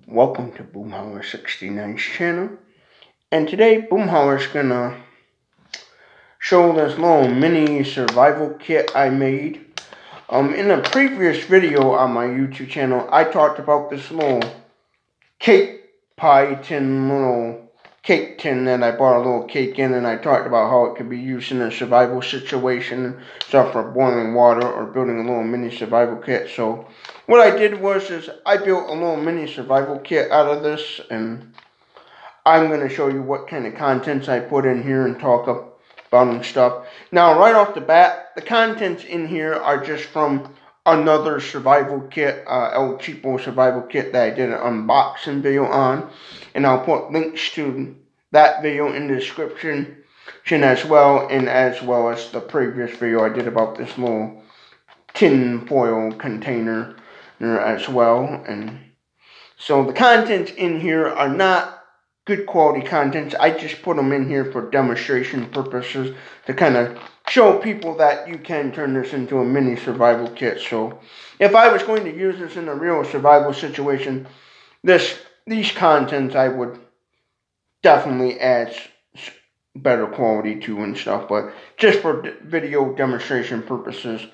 Welcome to Boomhauer 69's channel, and today Boomhauer's gonna show this little mini survival kit I made. In a previous video on my YouTube channel, I talked about this little cake pie tin, little cake tin that I bought a little cake in, and I talked about how it could be used in a survival situation, stuff for boiling water or building a little mini survival kit. So what I did was I built a little mini survival kit out of this, and I'm going to show you what kind of contents I put in here and talk about and stuff. Now, right off the bat, the contents in here are just from another survival kit, El Cheapo survival kit that I did an unboxing video on. And I'll put links to that video in the description as well, and as well as the previous video I did about this little tin foil container as well. And so the contents in here are not good quality contents. I just put them in here for demonstration purposes to kind of show people that you can turn this into a mini survival kit. So if I was going to use this in a real survival situation, these contents I would definitely add better quality to and stuff, but just for video demonstration purposes,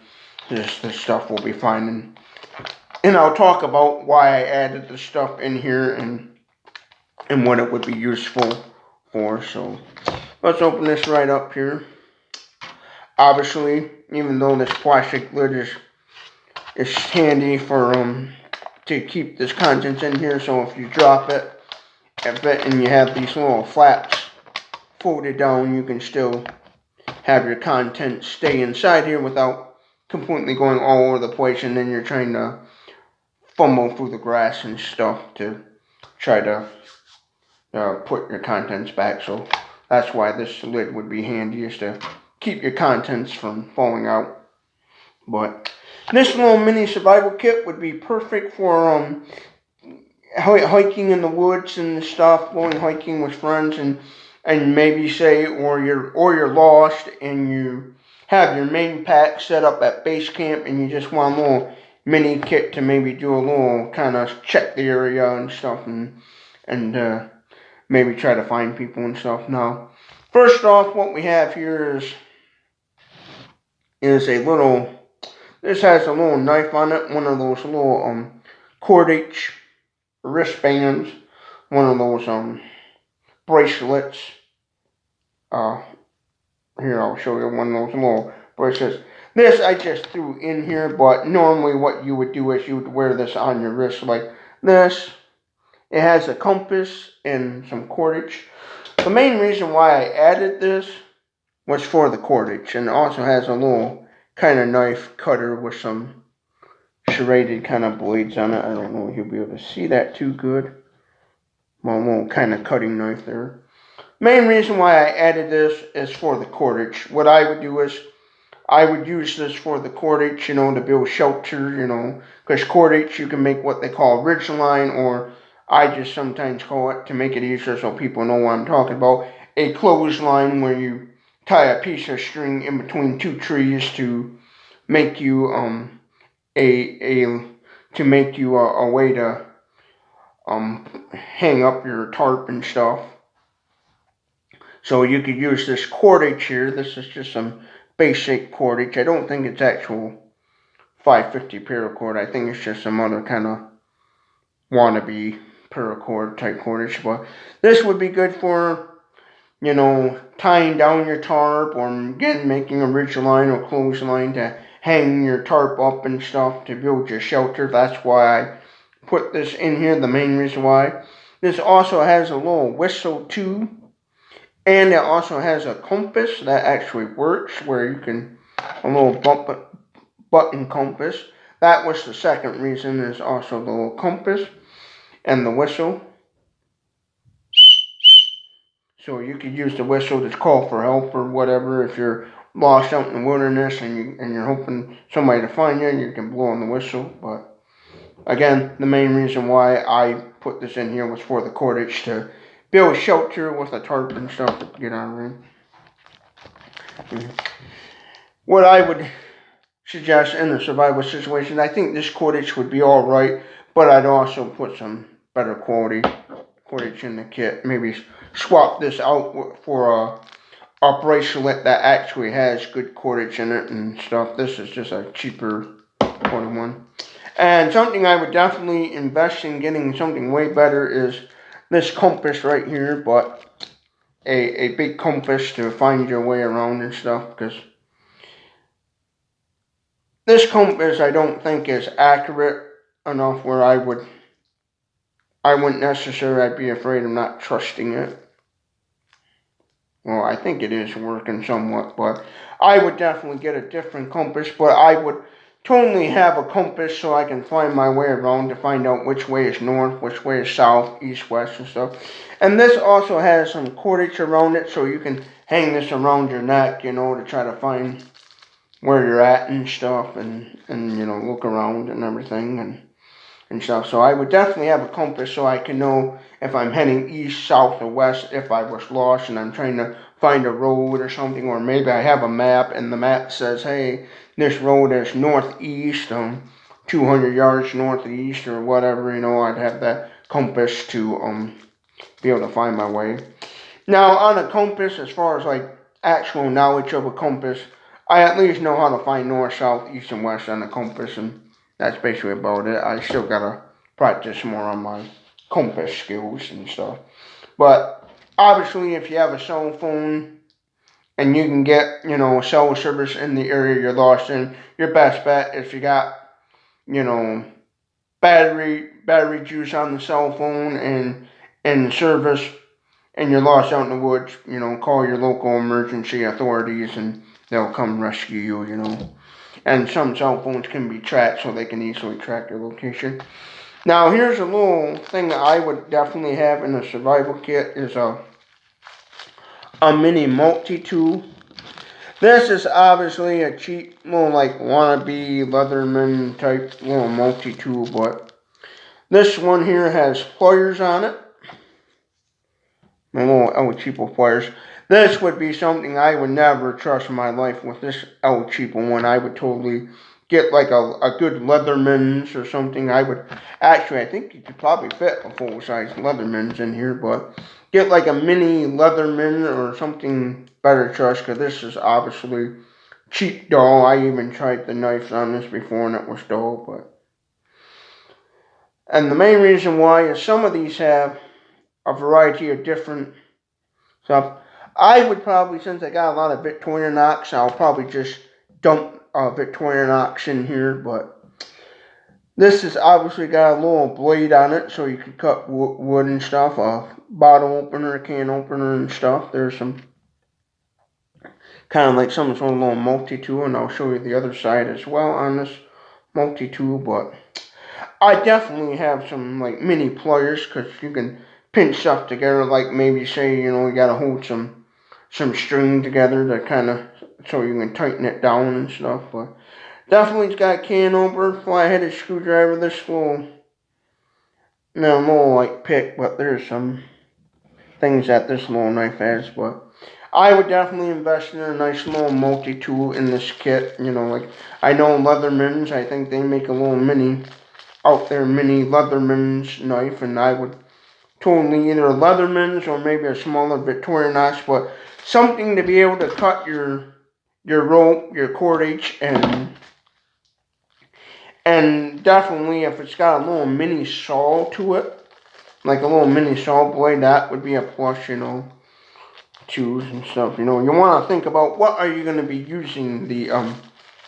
this stuff will be fine. And I'll talk about why I added the stuff in here and what it would be useful for. So let's open this right up here. Obviously, even though this plastic lid is handy for to keep this contents in here, so if you drop it and you have these little flaps folded down, you can still have your contents stay inside here without completely going all over the place, and then you're trying to fumble through the grass and stuff to try to put your contents back. So that's why this lid would be handy, is to keep your contents from falling out. But this little mini survival kit would be perfect for hiking in the woods and stuff, going hiking with friends, and maybe say, or you're lost and you have your main pack set up at base camp and you just want a little mini kit to maybe do a little kind of check the area and stuff, and maybe try to find people and stuff. Now, first off, what we have here is a little, this has a little knife on it, one of those little cordage wristbands, one of those bracelets. Here, I'll show you one of those little bracelets. This I just threw in here, but normally what you would do is you would wear this on your wrist like this. It has a compass and some cordage. The main reason why I added this was for the cordage, and it also has a little kind of knife cutter with some serrated kind of blades on it. I don't know if you'll be able to see that too good. Well, a little kind of cutting knife there. Main reason why I added this is for the cordage. What I would do is I would use this for the cordage, to build shelter, because cordage you can make what they call ridge line, or I just sometimes call it, to make it easier so people know what I'm talking about, a clothesline, where you tie a piece of string in between two trees to make you a way to hang up your tarp and stuff. So you could use this cordage here. This is just some basic cordage. I don't think it's actual 550 paracord. I think it's just some other kind of wannabe paracord type cordage. But this would be good for, tying down your tarp, or again, making a ridge line or clothesline to hang your tarp up and stuff to build your shelter. That's why I put this in here, the main reason why. This also has a little whistle too. And it also has a compass that actually works, where you can, a little button compass. That was the second reason, is also the little compass and the whistle. So you could use the whistle to call for help or whatever. If you're lost out in the wilderness and you're hoping somebody to find you, you can blow on the whistle. But again, the main reason why I put this in here was for the cordage, to build shelter with a tarp and stuff to get out of rain. What I would suggest in a survival situation, I think this cordage would be alright, but I'd also put some better quality cordage in the kit. Maybe swap this out for a bracelet that actually has good cordage in it and stuff. This is just a cheaper quality one. And something I would definitely invest in getting something way better is this compass right here, but a big compass to find your way around and stuff, because this compass I don't think is accurate enough where I wouldn't necessarily, I'd be afraid of not trusting it. Well, I think it is working somewhat, but I would definitely get a different compass, but I would totally have a compass so I can find my way around to find out which way is north, which way is south, east, west, and stuff. And this also has some cordage around it, so you can hang this around your neck, to try to find where you're at and stuff, and look around and everything and stuff. So I would definitely have a compass so I can know if I'm heading east, south, or west, if I was lost and I'm trying to find a road or something, or maybe I have a map and the map says, hey, this road is northeast, 200 yards northeast or whatever, I'd have that compass to be able to find my way. Now, on a compass, as far as like actual knowledge of a compass, I at least know how to find north, south, east, and west on a compass, and that's basically about it. I still gotta practice more on my compass skills and stuff. But obviously, if you have a cell phone and you can get, cell service in the area you're lost in, your best bet, if you got, battery juice on the cell phone and service, and you're lost out in the woods, call your local emergency authorities and they'll come rescue you, And some cell phones can be tracked so they can easily track your location. Now, here's a little thing that I would definitely have in a survival kit is a mini multi-tool. This is obviously a cheap little like wannabe Leatherman type little multi-tool, but this one here has pliers on it. My little El Cheapo pliers. This would be something I would never trust in my life with this El Cheapo one. I would totally get like a good Leatherman's or something. I think you could probably fit a full-size Leatherman's in here, but get like a mini Leatherman or something better trust, because this is obviously cheap dull. I even tried the knives on this before and it was dull, and the main reason why is some of these have a variety of different stuff. I would probably, since I got a lot of Victorinox, I'll probably just dump Victorinox in here, but this has obviously got a little blade on it so you can cut wood and stuff, a bottle opener, a can opener and stuff. There's some kind of like some sort of little multi-tool, and I'll show you the other side as well on this multi-tool, but I definitely have some like mini pliers, because you can pinch stuff together, like maybe say, you gotta hold some string together to kind of, so you can tighten it down and stuff, but definitely it's got a can opener, flat-headed screwdriver, this little like pick, but there's some things that this little knife has, but I would definitely invest in a nice little multi-tool in this kit, like, I know Leatherman's, I think they make a little mini Leatherman's knife, and I would totally either a Leatherman's or maybe a smaller Victorinox, but something to be able to cut your rope, your cordage, and definitely if it's got a little mini saw to it, like a little mini saw blade, that would be a plus, tools and stuff. You want to think about what are you going to be using the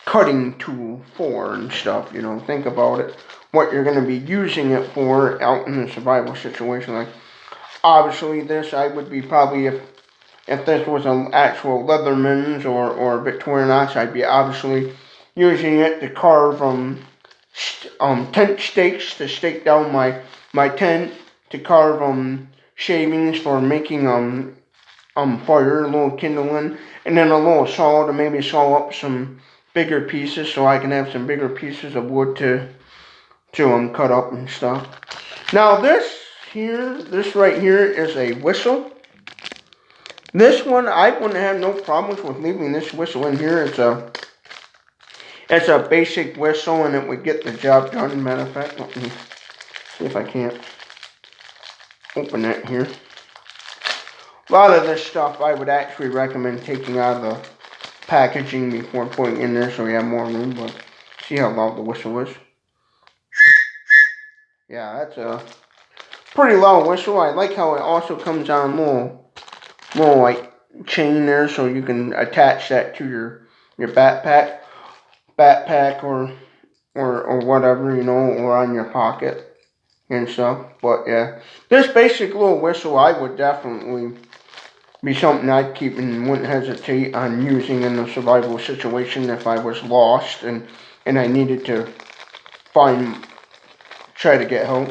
cutting tool for and stuff. Think about it, what you're going to be using it for out in a survival situation. Like, obviously this I would be probably, if this was an actual Leatherman's or Victorinox, I'd be obviously using it to carve tent stakes to stake down my tent, to carve shavings for making fire, a little kindling, and then a little saw to maybe saw up some bigger pieces so I can have some bigger pieces of wood to cut up and stuff. Now this right here is a whistle. This one I wouldn't have no problems with leaving this whistle in here. It's a basic whistle and it would get the job done. Matter of fact, let me see if I can't open it here. A lot of this stuff I would actually recommend taking out of the packaging before putting in there so you have more room, but see how loud the whistle is? Yeah, that's a pretty loud whistle. I like how it also comes on little like chain there so you can attach that to your backpack or whatever, you know, or on your pocket and stuff. But yeah, this basic little whistle I would definitely be something I'd keep and wouldn't hesitate on using in a survival situation if I was lost and I needed to try to get help.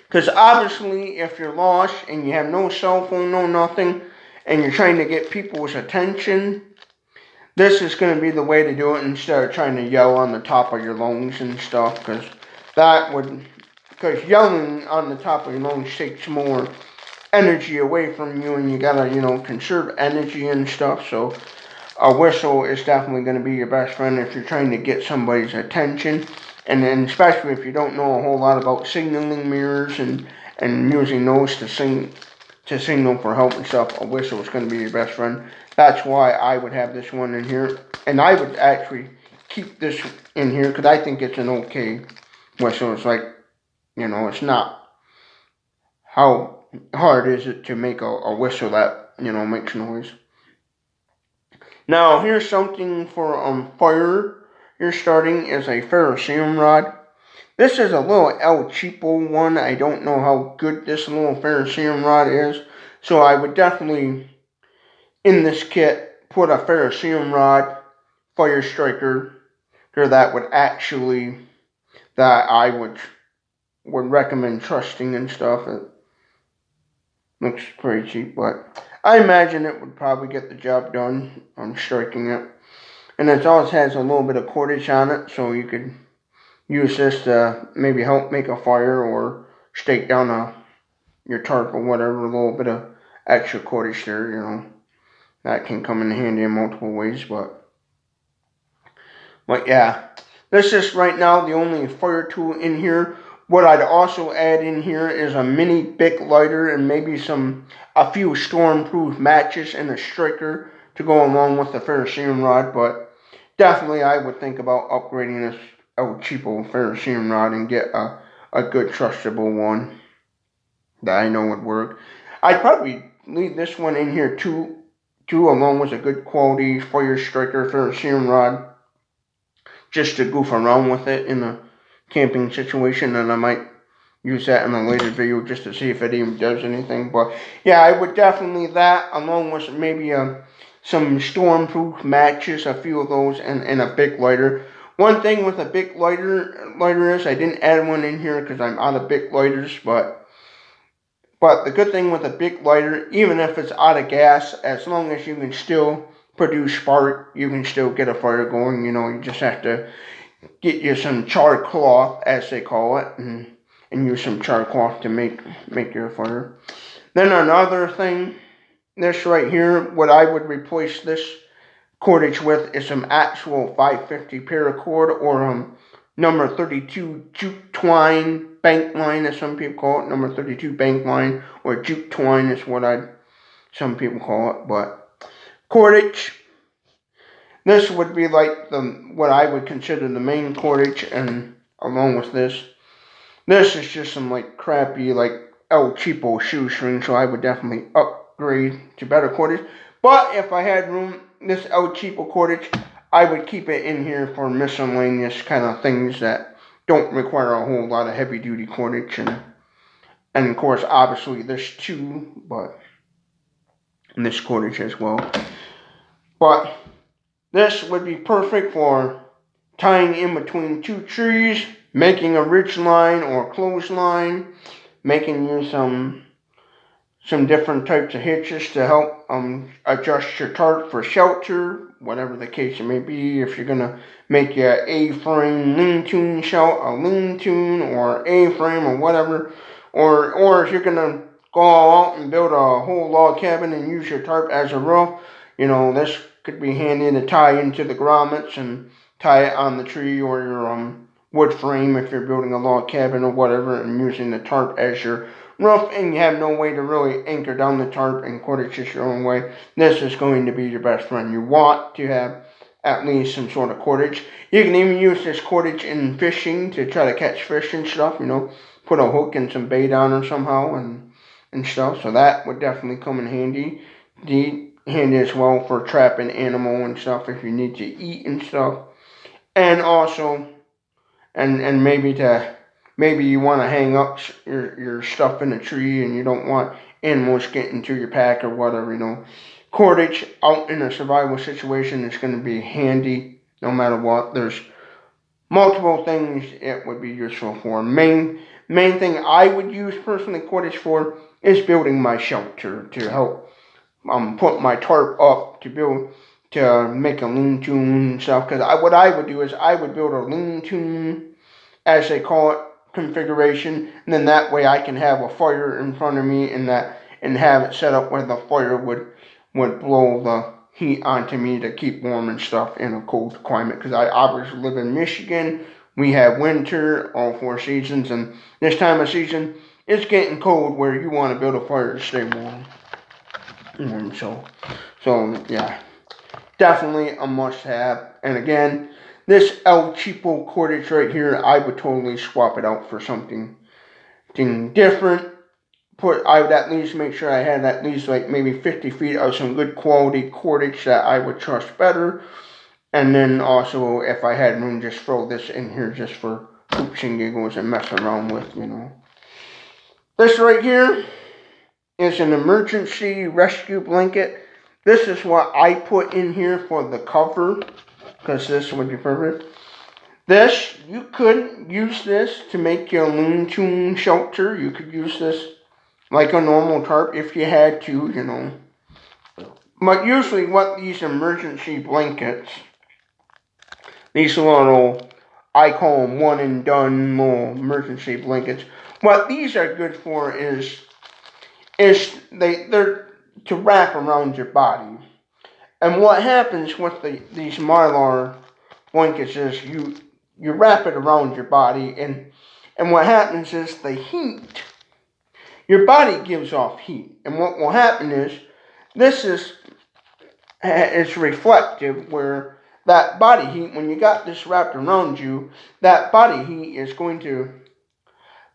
Because obviously, if you're lost and you have no cell phone, no nothing, and you're trying to get people's attention, this is going to be the way to do it instead of trying to yell on the top of your lungs and stuff. Because yelling on the top of your lungs takes more energy away from you, and you gotta, you know, conserve energy and stuff. So a whistle is definitely going to be your best friend if you're trying to get somebody's attention. And then especially if you don't know a whole lot about signaling mirrors and using those to signal for help and stuff, a whistle is going to be your best friend. That's why I would have this one in here. And I would actually keep this in here because I think it's an okay whistle. It's like, you know, it's not, how hard is it to make a whistle that, you know, makes noise. Now here's something for fire. You're starting is a ferrocerium rod. This is a little El Cheapo one. I don't know how good this little ferrocerium rod is. So I would definitely, in this kit, put a ferrocerium rod, fire striker, that I would recommend trusting and stuff. It looks pretty cheap, but I imagine it would probably get the job done on striking it. And it also has a little bit of cordage on it, so you could use this to maybe help make a fire or stake down your tarp or whatever. A little bit of extra cordage there, you know. That can come in handy in multiple ways, but yeah. This is right now the only fire tool in here. What I'd also add in here is a mini Bic lighter and maybe a few stormproof matches and a striker to go along with the ferrocerium rod, but definitely I would think about upgrading this El Cheapo ferrocerium rod and get a good trustable one that I know would work. I'd probably leave this one in here too along with a good quality fire striker ferrocerium rod just to goof around with it in a camping situation, and I might use that in a later video just to see if it even does anything. But yeah, I would definitely that along with maybe some stormproof matches, a few of those, and a Bic lighter. One thing with a Bic lighter is I didn't add one in here because I'm out of Bic lighters, but the good thing with a Bic lighter, even if it's out of gas, as long as you can still produce spark, you can still get a fire going. You know, you just have to get you some char cloth, as they call it, and use some char cloth to make your fire. Then another thing, this right here, what I would replace this cordage with is some actual 550 paracord or number 32 jute twine bank line, as some people call it. Number 32 bank line or jute twine is what some people call it. But cordage, this would be like what I would consider the main cordage, and along with this is just some like crappy like El Cheapo shoestring, so I would definitely upgrade to better cordage. But if I had room, this El Cheapo cordage, I would keep it in here for miscellaneous kind of things that don't require a whole lot of heavy duty cordage, and of course obviously this too, but this cordage as well. But this would be perfect for tying in between two trees, making a ridge line or clothesline, making you some different types of hitches to help adjust your tarp for shelter, whatever the case it may be. If you're gonna make your A-frame lean-to lean-to or A-frame or whatever, or if you're gonna go all out and build a whole log cabin and use your tarp as a roof, you know, this could be handy to tie into the grommets and tie it on the tree or your wood frame if you're building a log cabin or whatever, and using the tarp as your rough and you have no way to really anchor down the tarp and cordage just your own way, this is going to be your best friend. You want to have at least some sort of cordage. You can even use this cordage in fishing to try to catch fish and stuff, put a hook and some bait on her somehow and stuff. So that would definitely come in handy. Handy as well for trapping animal and stuff if you need to eat and stuff. And also, and maybe you want to hang up your stuff in a tree and you don't want animals getting to your pack or whatever. Cordage out in a survival situation is going to be handy no matter what. There's multiple things it would be useful for. Main thing I would use personally cordage for is building my shelter to help put my tarp up to make a lean-to and stuff. Because what I would do is I would build a lean-to, as they call it, configuration, and then that way I can have a fire in front of me and have it set up where the fire would blow the heat onto me to keep warm and stuff in a cold climate. Because I obviously live in Michigan. We have winter, all 4 seasons, and this time of season it's getting cold where you want to build a fire to stay warm. So yeah, definitely a must-have. And again, this El Cheapo cordage right here, I would totally swap it out for something different. I would at least make sure I had at least like maybe 50 feet of some good quality cordage that I would trust better. And then also, if I had room, just throw this in here just for hoops and giggles and mess around with, This right here is an emergency rescue blanket. This is what I put in here for the cover, because this would be perfect. You could use this to make your lean-to shelter. You could use this like a normal tarp if you had to, But usually what these emergency blankets, these little, I call them one and done little emergency blankets, what these are good for is they're to wrap around your body. And what happens with these Mylar blankets is you wrap it around your body, and what happens is the heat, your body gives off heat. And what will happen is, this is reflective, where that body heat, when you got this wrapped around you, that body heat is going to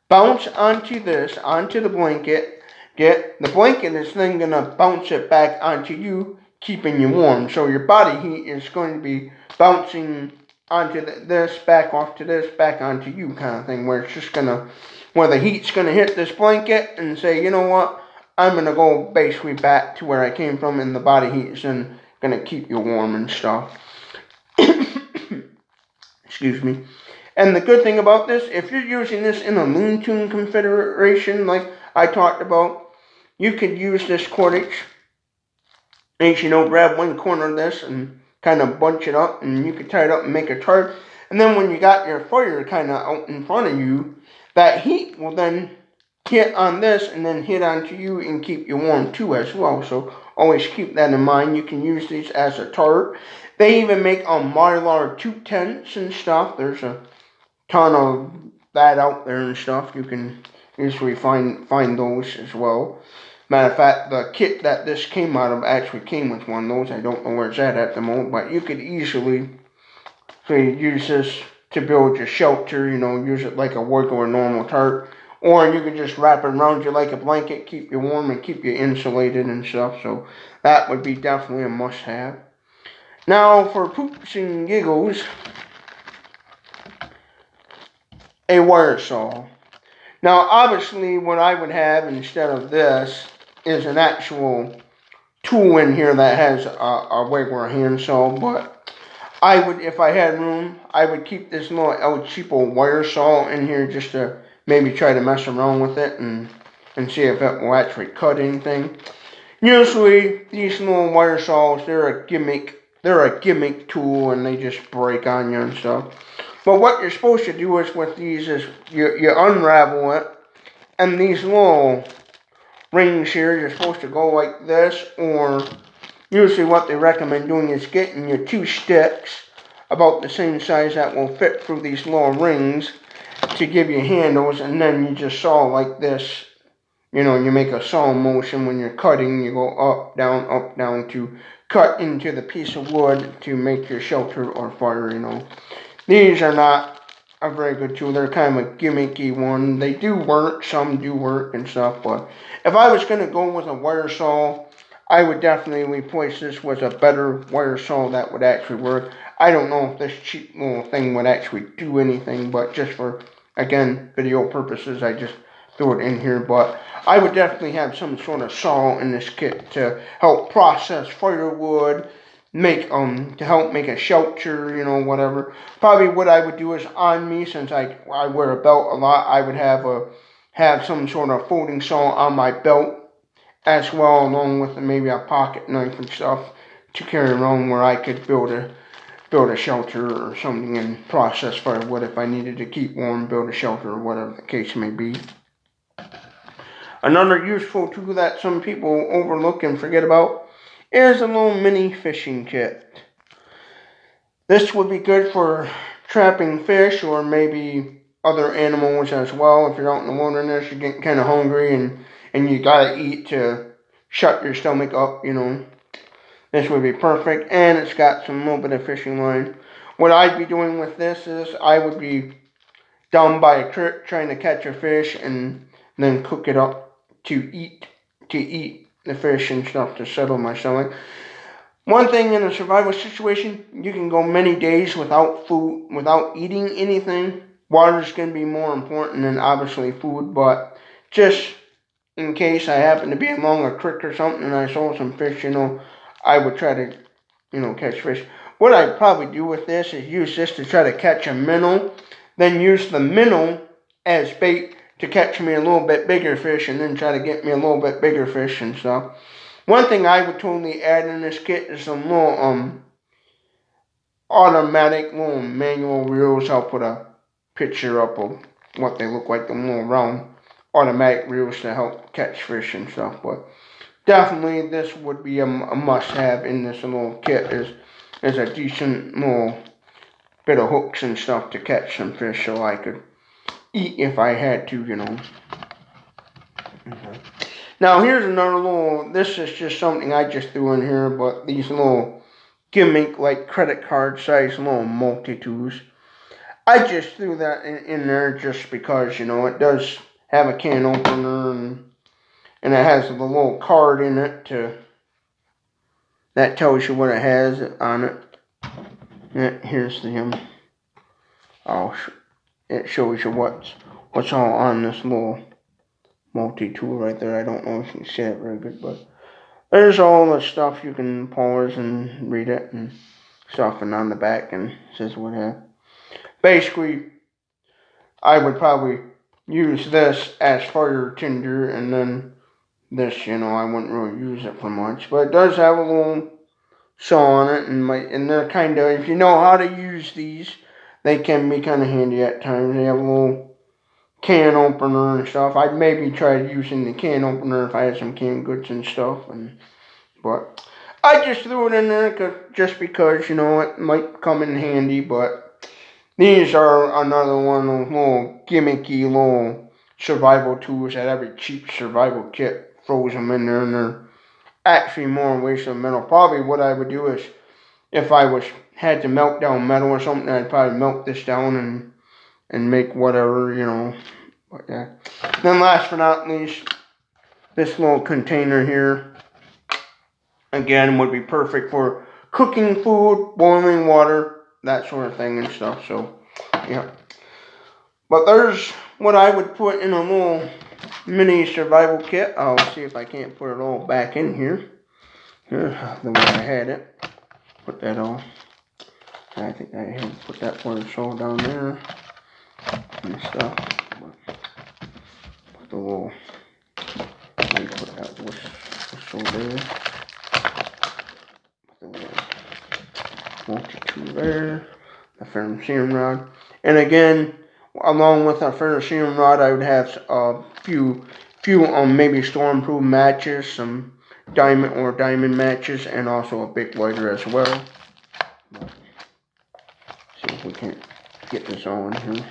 bounce onto the blanket. The blanket is then going to bounce it back onto you, keeping you warm. So your body heat is going to be bouncing onto this, back off to this, back onto you kind of thing, where the heat's going to hit this blanket and say, you know what, I'm going to go basically back to where I came from, and the body heat is then going to keep you warm and stuff. Excuse me. And the good thing about this, if you're using this in a lean-to configuration like I talked about, you could use this cordage and, grab one corner of this and kind of bunch it up, and you could tie it up and make a tarp. And then when you got your fire kind of out in front of you, that heat will then hit on this and then hit onto you and keep you warm too as well. So always keep that in mind. You can use these as a tarp. They even make Mylar 2 tents and stuff. There's a ton of that out there and stuff. You can usually find those as well. Matter of fact, the kit that this came out of actually came with one of those. I don't know where it's at the moment, but you could easily use this to build your shelter, use it like a regular normal tarp. Or you could just wrap it around you like a blanket, keep you warm and keep you insulated and stuff. So that would be definitely a must-have. Now for poops and giggles, a wire saw. Now obviously what I would have instead of this is an actual tool in here that has a regular handsaw, but I would, if I had room, I would keep this little El Cheapo wire saw in here just to maybe try to mess around with it and see if it will actually cut anything. Usually these little wire saws, they're a gimmick tool, and they just break on you and stuff. But what you're supposed to do is with these is you unravel it, and these little rings here, you're supposed to go like this, or usually what they recommend doing is getting your 2 sticks about the same size that will fit through these little rings to give you handles, and then you just saw like this you know, you make a saw motion when you're cutting. You go up, down to cut into the piece of wood to make your shelter or fire, you know. These are not a very good tool. They're kind of a gimmicky one. They do work, some do work and stuff, but if I was going to go with a wire saw, I would definitely replace this with a better wire saw that would actually work. I don't know if this cheap little thing would actually do anything, but just for, again, video purposes, I just threw it in here. But I would definitely have some sort of saw in this kit to help process firewood, to help make a shelter, you know, whatever. Probably what I would do is on me, since I wear a belt a lot, I would have some sort of folding saw on my belt as well, along with maybe a pocket knife and stuff to carry around, where I could build a shelter or something and process firewood if I needed to keep warm, build a shelter, or whatever the case may be. Another useful tool that some people overlook and forget about is a little mini fishing kit. This would be good for trapping fish or maybe other animals as well. If you're out in the wilderness, you're getting kind of hungry and you gotta eat to shut your stomach up, you know. This would be perfect, and it's got some little bit of fishing line. What I'd be doing with this is I would be down by a creek trying to catch a fish and then cook it up to eat the fish and stuff to settle my stomach. One thing, in a survival situation, you can go many days without food, without eating anything. Water is going to be more important than obviously food, but just in case I happen to be along a creek or something and I saw some fish, you know, I would try to, you know, catch fish. What I'd probably do with this is use this to try to catch a minnow, then use the minnow as bait to catch me a little bit bigger fish, and then try to get me a little bit bigger fish and stuff. One thing I would totally add in this kit is some little automatic little manual reels. I'll put a picture up of what they look like, the little round automatic reels to help catch fish and stuff. But definitely this would be a must-have in this little kit, is a decent little bit of hooks and stuff to catch some fish so I could eat if I had to, you know. Now here's another little, this is just something I just threw in here, but these little gimmick, like credit card size little multi-tools. I just threw that in there just because, you know, it does have a can opener and it has the little card in it that tells you what it has on it. And here's the it shows you what's all on this little multi-tool right there. I don't know if you can see it very good, but there's all the stuff. You can pause and read it and stuff, and on the back and says what it has. Basically, I would probably use this as fire tinder, and then this, you know, I wouldn't really use it for much, but it does have a little saw on it, and they're kind of, if you know how to use these, they can be kind of handy at times. They have a little can opener and stuff. I'd maybe try using the can opener if I had some canned goods and stuff, but I just threw it in there just because, you know, it might come in handy. But these are another one of those little gimmicky little survival tools that every cheap survival kit throws them in there, and they're actually more waste of metal. Probably what I would do is, if I had to melt down metal or something, I'd probably melt this down and make whatever, you know. But yeah. Then last but not least, this little container here, again, would be perfect for cooking food, boiling water, that sort of thing and stuff. So, yeah. But there's what I would put in a little mini survival kit. I'll see if I can't put it all back in here. Here's the way I had it. Put that all. I think I had to put that part all down there and stuff. Put the little, maybe put that whistle there. Put the little multi-tool there. The ferrocerium rod. And again, along with a ferrocerium rod, I would have a few maybe storm-proof matches, some diamond matches, and also a big lighter as well. But see if we can't get this all in here.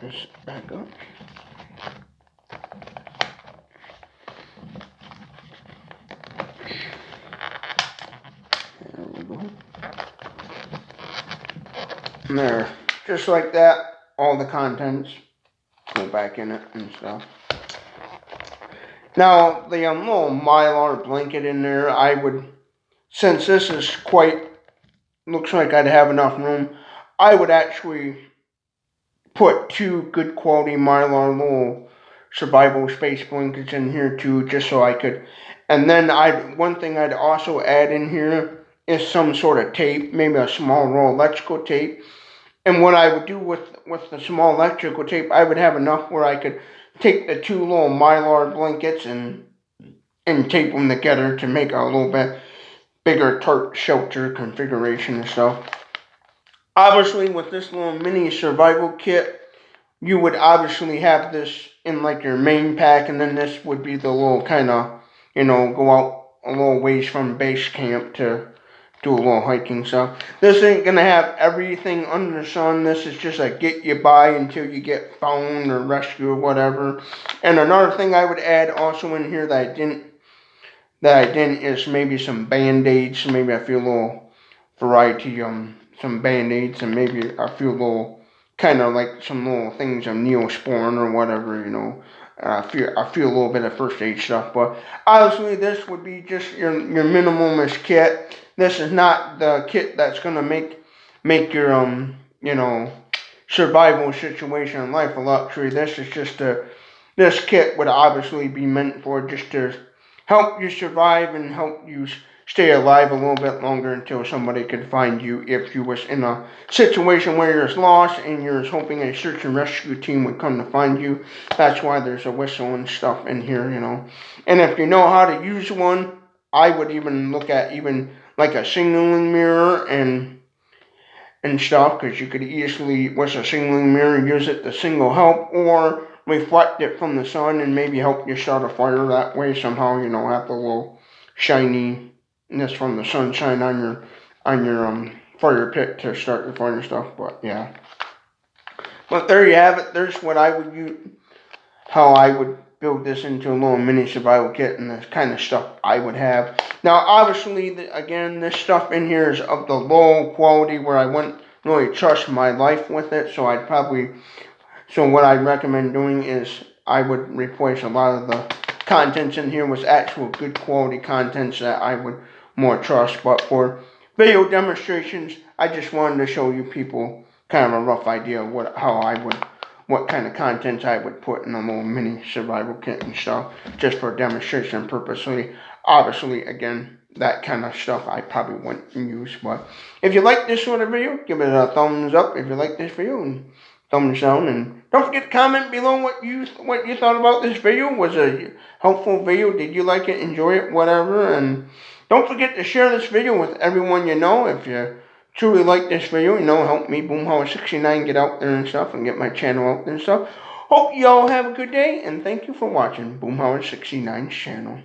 this back up. There we go. And there, just like that, all the contents go back in it and stuff. Now, the little Mylar blanket in there, I would, since this is looks like I'd have enough room, I would actually put 2 good quality Mylar little survival space blankets in here too, just so I could. And then one thing I'd also add in here is some sort of tape, maybe a small roll of electrical tape. And what I would do with the small electrical tape, I would have enough where I could take the 2 little Mylar blankets and tape them together to make a little bit bigger tarp shelter configuration and stuff. Obviously, with this little mini survival kit, you would obviously have this in like your main pack, and then this would be the little kind of, go out a little ways from base camp to do a little hiking stuff. This ain't gonna have everything under the sun. This is just a get you by until you get found or rescued or whatever. And another thing I would add also in here that I didn't is maybe some band-aids, maybe a few little variety, some band-aids, and maybe a few little, kind of like some little things of Neosporin or whatever, I feel a little bit of first aid stuff. But obviously this would be just your minimalist kit. This is not the kit that's gonna make your survival situation in life a luxury. This is just this kit would obviously be meant for just to help you survive and help you stay alive a little bit longer until somebody could find you if you was in a situation where you're lost and you're hoping a search and rescue team would come to find you. That's why there's a whistle and stuff in here, And if you know how to use one, I would even look at even like a signaling mirror and stuff, because you could easily, with a signaling mirror, use it to signal help or reflect it from the sun and maybe help you start a fire that way somehow, have the little shininess from the sunshine on your fire pit to start your fire and stuff. But yeah, but there you have it. There's what I would use, how I would build this into a little mini survival kit, and the kind of stuff I would have. Now, obviously, again, this stuff in here is of the low quality where I wouldn't really trust my life with it, so what I'd recommend doing is I would replace a lot of the contents in here with actual good quality contents that I would more trust. But for video demonstrations, I just wanted to show you people kind of a rough idea of what kind of contents I would put in a little mini survival kit and stuff, just for demonstration purposely. Obviously, again, that kind of stuff I probably wouldn't use. But if you like this sort of video, give it a thumbs up if you like this video, and thumbs down. And don't forget to comment below what you thought about this video. Was it a helpful video? Did you like it, enjoy it, whatever? And don't forget to share this video with everyone you know. If you truly like this video, help me, Boomhauer69, get out there and stuff, and get my channel out there and stuff. Hope you all have a good day, and thank you for watching Boomhauer69's channel.